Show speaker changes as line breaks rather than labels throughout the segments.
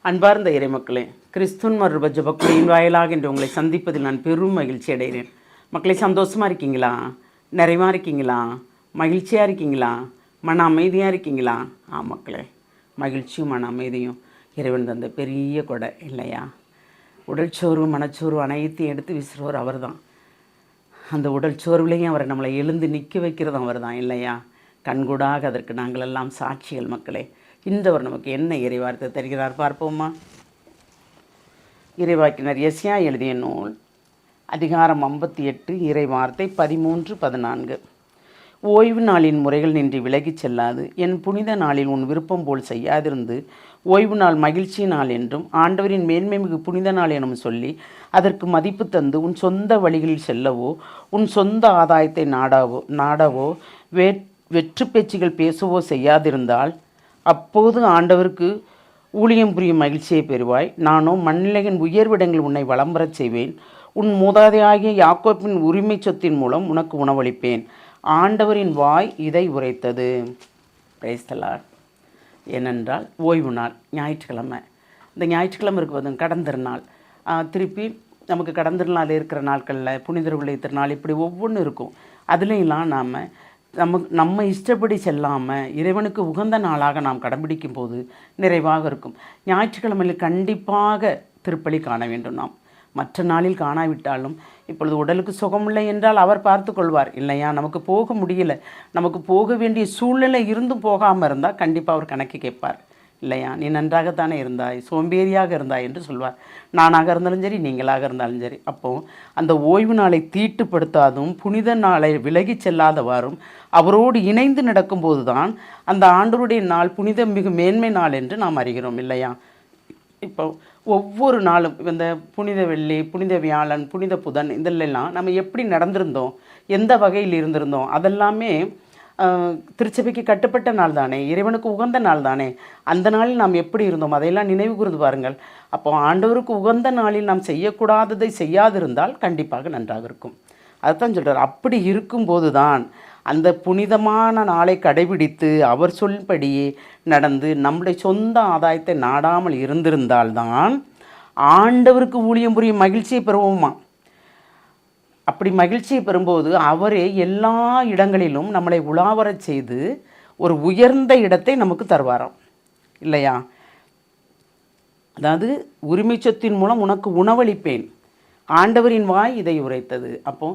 அன்பார்ந்த இறைமக்களே, கிறிஸ்துவின் மறுப ஜெபக்குழியின் வாயிலாக இன்று உங்களை சந்திப்பதில் நான் பெரும் மகிழ்ச்சி அடைகிறேன். மக்களை, சந்தோஷமாக இருக்கீங்களா? நிறைவாக இருக்கீங்களா? மகிழ்ச்சியாக இருக்கீங்களா? மன அமைதியாக இருக்கீங்களா? மக்களே, மகிழ்ச்சியும் மன அமைதியும் இறைவன் தந்த பெரிய கொடை இல்லையா? உடல் சோர்வு மனச்சோர்வு அனைத்தையும் எடுத்து வீசுகிறவர் அவர் தான். அந்த உடல் சோர்வுலேயும் அவரை நம்மளை எழுந்து நிற்க வைக்கிறதும் அவர் தான் இல்லையா? கண்கூடாக அதற்கு நாங்கள் எல்லாம் சாட்சிகள். மக்களே, இன்றவர் நமக்கு என்ன இறைவார்த்தை தருகிறார் பார்ப்போமா? இறைவாக்கினர் எஸ்யா எழுதிய நூல் அதிகாரம் 58 இறைவார்த்தை 13-14. ஓய்வு நாளின் முறைகள் நின்று விலகிச் செல்லாது, என் புனித நாளில் உன் விருப்பம் போல் செய்யாதிருந்து, ஓய்வு நாள் மகிழ்ச்சி நாள் என்றும் ஆண்டவரின் மேன்மை மிகு புனித நாள் எனும் சொல்லி அதற்கு மதிப்பு தந்து உன் சொந்த வழிகளில் செல்லவோ உன் சொந்த ஆதாயத்தை நாடவோ வெற்று பேச்சுகள் பேசவோ செய்யாதிருந்தால், அப்போது ஆண்டவருக்கு ஊழியம் புரியும் மகிழ்ச்சியை பெறுவாய். நானோ மண்ணிலகின் உயர்விடங்கள் உன்னை வலம் பெறச் செய்வேன். உன் மூதாதையாகிய யாக்கோப்பின் உரிமை சொத்தின் மூலம் உனக்கு உணவளிப்பேன். ஆண்டவரின் வாய் இதை உரைத்தது. Praise the Lord. ஏனென்றால் ஓய்வு நாள் ஞாயிற்றுக்கிழமை. இந்த ஞாயிற்றுக்கிழமை இருக்கும்போது கடந்திருநாள், திருப்பி நமக்கு கடந்திருநாள் இருக்கிற நாட்களில் புனிதர்களுடைய திருநாள், இப்படி ஒவ்வொன்றும் இருக்கும். அதுலேயெல்லாம் நம்ம இஷ்டப்படி செல்லாமல் இறைவனுக்கு உகந்த நாளாக நாம் கடைபிடிக்கும் போது நிறைவாக இருக்கும். ஞாயிற்றுக்கிழமையில் கண்டிப்பாக திருப்பலி காண வேண்டும். நாம் மற்ற நாளில் காணாவிட்டாலும் இப்பொழுது உடலுக்கு சுகமில்லை என்றால் அவர் பார்த்து கொள்வார் இல்லையா? நமக்கு போக முடியல, நமக்கு போக வேண்டிய சூழ்நிலை இருந்தும் போகாமல் இருந்தால் கண்டிப்பாக அவர் கணக்கு கேட்பார் இல்லையா? நீ நன்றாகத்தானே இருந்தாய், சோம்பேறியாக இருந்தாய் என்று சொல்வார். நானாக இருந்தாலும் சரி, நீங்களாக இருந்தாலும் சரி. அப்போது அந்த ஓய்வு நாளை தீட்டுப்படுத்தாதும் புனித நாளை விலகி செல்லாதவாறும் அவரோடு இணைந்து நடக்கும்போது தான் அந்த ஆண்டவருடைய நாள் புனித மிகு மேன்மை நாள் என்று நாம் அறிகிறோம் இல்லையா? இப்போ ஒவ்வொரு நாளும் இந்த புனித வெள்ளி, புனித வியாழன், புனித புதன், இதெல்லாம் நம்ம எப்படி நடந்திருந்தோம், எந்த வகையில் இருந்திருந்தோம், அதெல்லாமே திருச்சபைக்கு கட்டுப்பட்ட நாள் தானே, இறைவனுக்கு உகந்த நாள் தானே. அந்த நாளில் நாம் எப்படி இருந்தோம் அதையெல்லாம் நினைவு கூர்ந்து பாருங்கள். அப்போ ஆண்டவருக்கு உகந்த நாளில் நாம் செய்யக்கூடாததை செய்யாதிருந்தால் கண்டிப்பாக நன்றாக இருக்கும். அதுதான் சொல்கிறார். அப்படி இருக்கும்போது தான் அந்த புனிதமான நாளை கடைபிடித்து அவர் சொல்படியே நடந்து நம்முடைய சொந்த ஆதாயத்தை நாடாமல் இருந்திருந்தால்தான் ஆண்டவருக்கு ஊழியம் புரியும் மகிழ்ச்சியை பெறுவோமா. அப்படி மகிழ்ச்சியை பெறும்போது அவரே எல்லா இடங்களிலும் நம்மளை உலாவரச் செய்து ஒரு உயர்ந்த இடத்தை நமக்கு தருவாராம் இல்லையா? அதாவது உரிமை சொத்தின் மூலம் உனக்கு உணவளிப்பேன். ஆண்டவரின் வாய் இதை உரைத்தது. அப்போ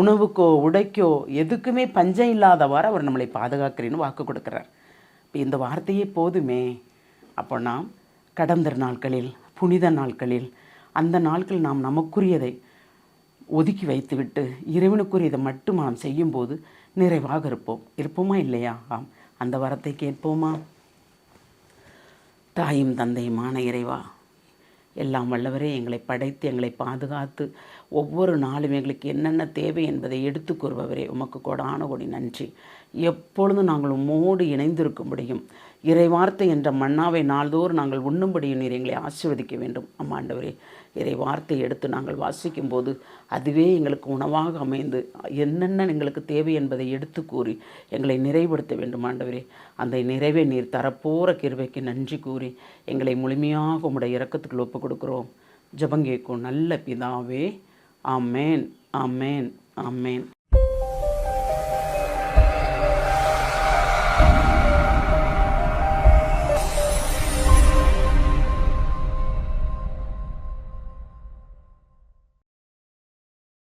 உணவுக்கோ உடைக்கோ எதுக்குமே பஞ்சம் இல்லாதவாறு அவர் நம்மளை பாதுகாக்கிறேன்னு வாக்கு கொடுக்குறார். இப்போ இந்த வார்த்தையே போதுமே. அப்போ நாம் கடந்த நாட்களில், புனித நாட்களில், அந்த நாட்களில் நாம் நமக்குரியதை ஒதுக்கி வைத்துவிட்டு இறைவனுக்குரியதை மட்டும் நாம் செய்யும்போது நிறைவாக இருப்போமா இல்லையா? அந்த வரத்தை கேட்போமா? தாயும் தந்தையுமான இறைவா, எல்லாம் வல்லவரே, எங்களை படைத்து எங்களை பாதுகாத்து ஒவ்வொரு நாளும் எங்களுக்கு என்னென்ன தேவை என்பதை எடுத்து கூறுபவரே, உமக்கு கோடான கோடி நன்றி. எப்பொழுதும் நாங்கள் உம்மோடு இணைந்திருக்கும்படியும் இறைவார்த்தை என்ற மன்னாவை நாள்தோறும் நாங்கள் உண்ணும்படியும் நீர் எங்களை ஆசீர்வதிக்க வேண்டும். ஆண்டவரே, இறை வார்த்தை எடுத்து நாங்கள் வாசிக்கும் போது அதுவே எங்களுக்கு உணவாக அமைந்து என்னென்ன எங்களுக்கு தேவை என்பதை எடுத்து கூறி எங்களை நிறைவுபடுத்த வேண்டும். ஆண்டவரே, அந்த நிறைவை நீர் தரப்போகிற கிருபைக்கு நன்றி கூறி எங்களை முழுமையாக உம்முடைய இரக்கத்துக்கு ஒப்புக் கொடுக்கிறோம். ஜெபங்கேக்கும் நல்ல பிதாவே. ஆமேன், ஆமேன், ஆமேன்.